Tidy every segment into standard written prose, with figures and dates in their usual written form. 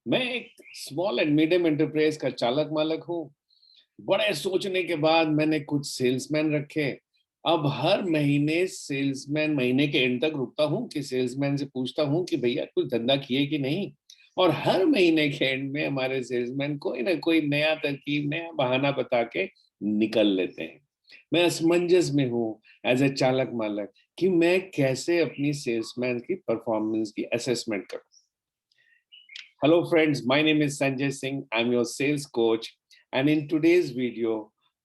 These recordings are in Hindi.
मैं एक स्मॉल एंड मीडियम एंटरप्राइज का चालक मालक हूँ। बड़े सोचने के बाद मैंने कुछ सेल्समैन रखे। अब हर महीने सेल्समैन महीने के एंड तक रुकता हूँ कि सेल्समैन से पूछता हूँ कि भैया कुछ धंधा किए कि नहीं। और हर महीने के एंड में हमारे सेल्समैन कोई ना कोई नया तरकीब नया बहाना बता के निकल लेते हैं। मैं असमंजस में हूँ एज ए चालक मालक कि मैं कैसे अपनी सेल्समैन की परफॉर्मेंस की असेसमेंट करूँ। Hello friends, my name is Sanjay Singh. I'm your sales coach, and in today's video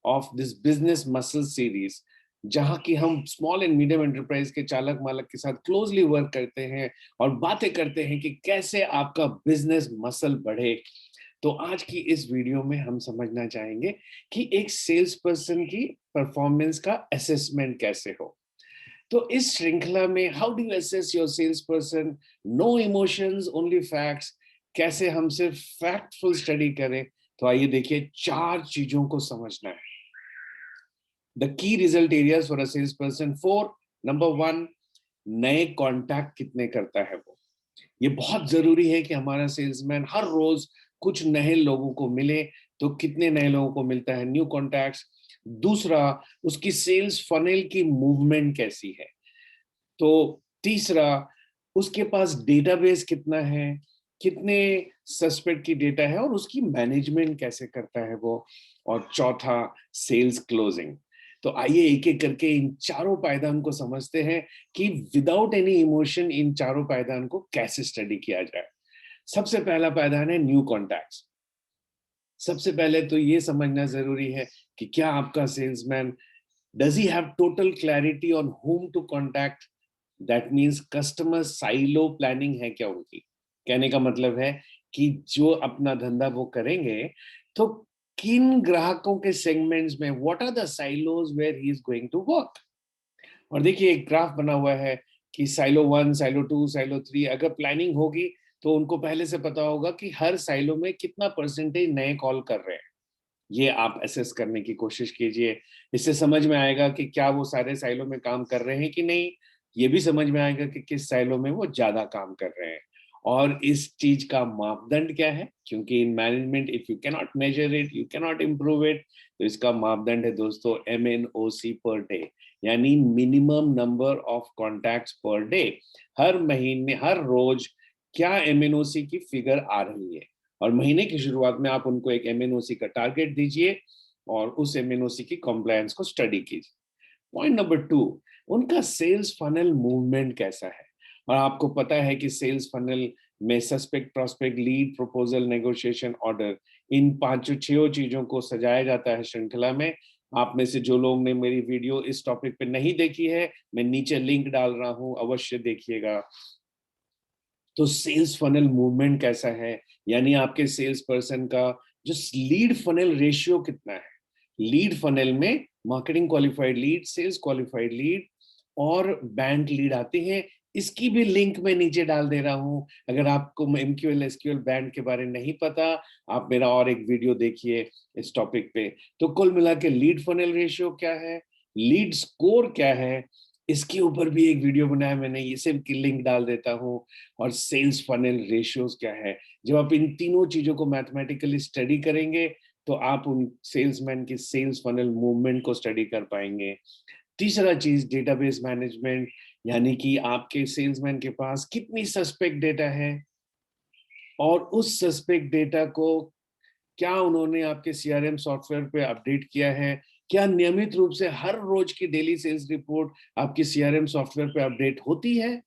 of this business muscle series, जहाँ की हम स्मॉल एंड मीडियम एंटरप्राइज के चालक मालक के साथ क्लोजली वर्क करते हैं और बातें करते हैं कि कैसे आपका बिजनेस मसल बढ़े। तो आज की इस वीडियो में हम समझना चाहेंगे कि एक सेल्स पर्सन की परफॉर्मेंस का असेसमेंट कैसे हो। तो इस श्रृंखला में how do you assess your sales person, no emotions only facts, कैसे हम सिर्फ फैक्टफुल स्टडी करें। तो आइए देखिए, चार चीजों को समझना है। The key result areas for a sales person. Four, number one, नए कॉन्टैक्ट कितने करता है वो। ये बहुत जरूरी है कि हमारा सेल्समैन हर रोज कुछ नए लोगों को मिले। तो कितने नए लोगों को मिलता है, न्यू कॉन्टैक्ट्स। दूसरा, उसकी सेल्स फनेल की मूवमेंट कैसी है। तो तीसरा, उसके पास डेटाबेस कितना है, कितने सस्पेक्ट की डेटा है और उसकी मैनेजमेंट कैसे करता है वो। और चौथा, सेल्स क्लोजिंग। तो आइए एक एक करके इन चारों पायदान को समझते हैं कि विदाउट एनी इमोशन इन चारों पायदान को कैसे स्टडी किया जाए। सबसे पहला पायदान है न्यू कॉन्टैक्ट्स। सबसे पहले तो ये समझना जरूरी है कि क्या आपका salesman does he have total clarity on whom to contact. That means customer silo planning है क्या उनकी। कहने का मतलब है कि जो अपना धंधा वो करेंगे तो किन ग्राहकों के सेगमेंट्स में, what are the silos where he is going to work. और देखिए एक ग्राफ बना हुआ है कि silo one, silo two, silo three, अगर प्लानिंग होगी तो उनको पहले से पता होगा कि हर साइलो में कितना परसेंटेज नए कॉल कर रहे हैं। ये आप असेस करने की कोशिश कीजिए। इससे समझ में आएगा कि क्या वो सारे साइलों में काम कर रहे हैं कि नहीं। ये भी समझ में आएगा कि किस साइलों में वो ज्यादा काम कर रहे हैं। और इस चीज का मापदंड क्या है, क्योंकि in management if you cannot measure it you cannot improve it. तो इसका मापदंड है दोस्तों MNOC पर डे, यानी minimum number of contacts per day. हर महीने हर रोज क्या MNOC की फिगर आ रही है। और महीने की शुरुआत में आप उनको एक MNOC का टारगेट दीजिए और उस MNOC की कॉम्प्लायंस को स्टडी कीजिए। पॉइंट नंबर टू, उनका सेल्स फनल मूवमेंट कैसा है। और आपको पता है कि सेल्स फनल में suspect, prospect, lead, proposal, negotiation, order, इन पांचों छह चीजों को सजाया जाता है श्रृंखला में। आप में से जो लोग ने मेरी वीडियो इस टॉपिक पे नहीं देखी है, मैं नीचे लिंक डाल रहा हूं, अवश्य देखिएगा। तो सेल्स फनल मूवमेंट कैसा है, यानी आपके सेल्स पर्सन का जो लीड फनल रेशियो कितना है। लीड फनल में marketing qualified lead, sales qualified lead और बैंक लीड आते हैं। इसकी भी लिंक मैं नीचे डाल दे रहा हूं। अगर आपको MQL SQL बैंड के बारे में नहीं पता, आप मेरा और एक वीडियो देखिए इस टॉपिक पे। तो कुल मिला के लीड फनल रेशियो क्या है, लीड स्कोर क्या है, इसके ऊपर भी एक वीडियो बनाया मैंने, इसे की लिंक डाल देता हूं। और सेल्स फनल रेशियोज क्या है। जब आप इन तीनों चीजों को मैथमेटिकली स्टडी करेंगे तो आप उन सेल्समैन की सेल्स फनल मूवमेंट को स्टडी कर पाएंगे। तीसरा चीज, डेटाबेस मैनेजमेंट, यानी कि आपके सेल्समैन के पास कितनी सस्पेक्ट डेटा है और उस सस्पेक्ट डेटा को क्या उन्होंने आपके CRM सॉफ्टवेयर पे अपडेट किया है। क्या नियमित रूप से हर रोज की डेली सेल्स रिपोर्ट आपकी CRM सॉफ्टवेयर पे अपडेट होती है।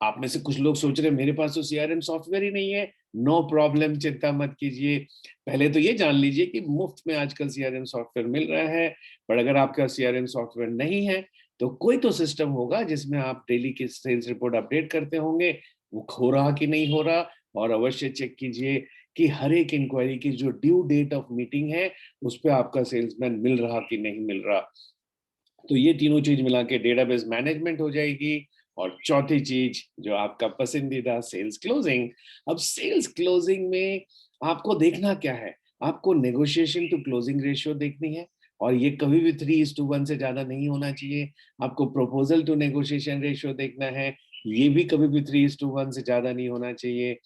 आप में से कुछ लोग सोच रहे हैं मेरे पास तो CRM सॉफ्टवेयर ही नहीं है। नो प्रॉब्लम, चिंता मत कीजिए। पहले तो ये जान लीजिए कि मुफ्त में आजकल CRM सॉफ्टवेयर मिल रहा है। पर अगर आपका CRM सॉफ्टवेयर नहीं है तो कोई तो सिस्टम होगा जिसमें आप डेली की सेल्स रिपोर्ट अपडेट करते होंगे। वो हो रहा कि नहीं हो रहा। और अवश्य चेक कीजिए कि हर एक इंक्वायरी की जो ड्यू डेट ऑफ मीटिंग है उस पर आपका सेल्समैन मिल रहा कि नहीं मिल रहा। तो ये तीनों चीज मिला के डेटाबेस मैनेजमेंट हो जाएगी। और चौथी चीज जो आपका पसंदीदा, सेल्स क्लोजिंग। अब सेल्स क्लोजिंग में आपको देखना क्या है, आपको नेगोशिएशन टू क्लोजिंग रेशियो देखनी है। और ये कभी भी 3:1 से ज्यादा नहीं होना चाहिए। आपको प्रपोजल टू नेगोशिएशन रेशियो देखना है, ये भी कभी भी 3:1 से ज्यादा नहीं होना चाहिए।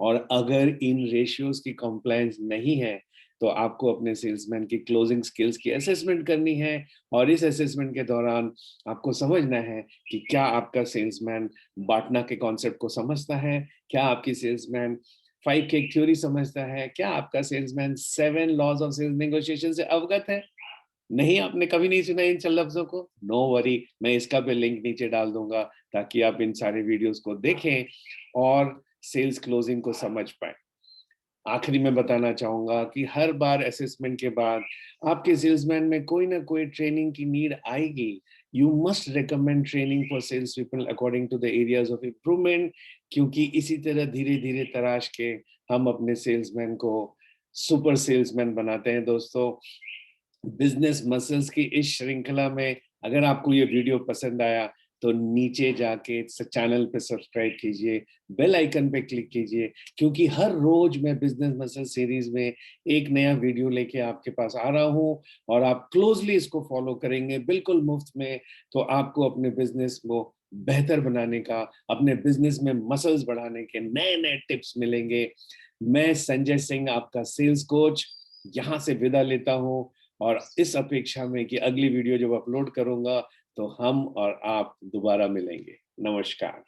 और अगर इन रेशियोज की कॉम्प्लायंस नहीं है तो आपको अपने सेल्समैन की क्लोजिंग स्किल्स की असेसमेंट करनी है और इस असेसमेंट के दौरान आपको समझना है कि क्या आपका सेल्समैन बांटना के कॉन्सेप्ट को समझता है, क्या आपकी सेल्समैन 5K थ्योरी समझता है, क्या आपका salesman 7 laws of sales negotiation से अवगत है। नहीं, आपने कभी नहीं सुना इन लफ्जों को, नो वरी, मैं इसका भी लिंक नीचे डाल दूंगा ताकि आप इन सारे वीडियोस को देखें और सेल्स क्लोजिंग को समझ पाए। आखिरी में बताना चाहूंगा कि हर बार असेसमेंट के बाद आपके सेल्समैन में कोई ना कोई ट्रेनिंग की नीड आएगी। You must recommend training for sales people according to the areas of improvement, क्योंकि इसी तरह धीरे धीरे तराश के हम अपने सेल्समैन को सुपर सेल्समैन बनाते हैं। दोस्तों, बिजनेस मसल्स की इस श्रृंखला में अगर आपको ये वीडियो पसंद आया तो नीचे जाके चैनल पे सब्सक्राइब कीजिए, बेल आइकन पे क्लिक कीजिए, क्योंकि हर रोज मैं बिजनेस मसल सीरीज में एक नया वीडियो लेके आपके पास आ रहा हूँ और आप क्लोजली इसको फॉलो करेंगे बिल्कुल मुफ्त में, तो आपको अपने बिजनेस को बेहतर बनाने का, अपने बिजनेस में मसल्स बढ़ाने के नए नए टिप्स मिलेंगे। मैं संजय सिंह, आपका सेल्स कोच, यहाँ से विदा लेता हूँ और इस अपेक्षा में कि अगली वीडियो जब अपलोड करूंगा तो हम और आप दोबारा मिलेंगे। नमस्कार।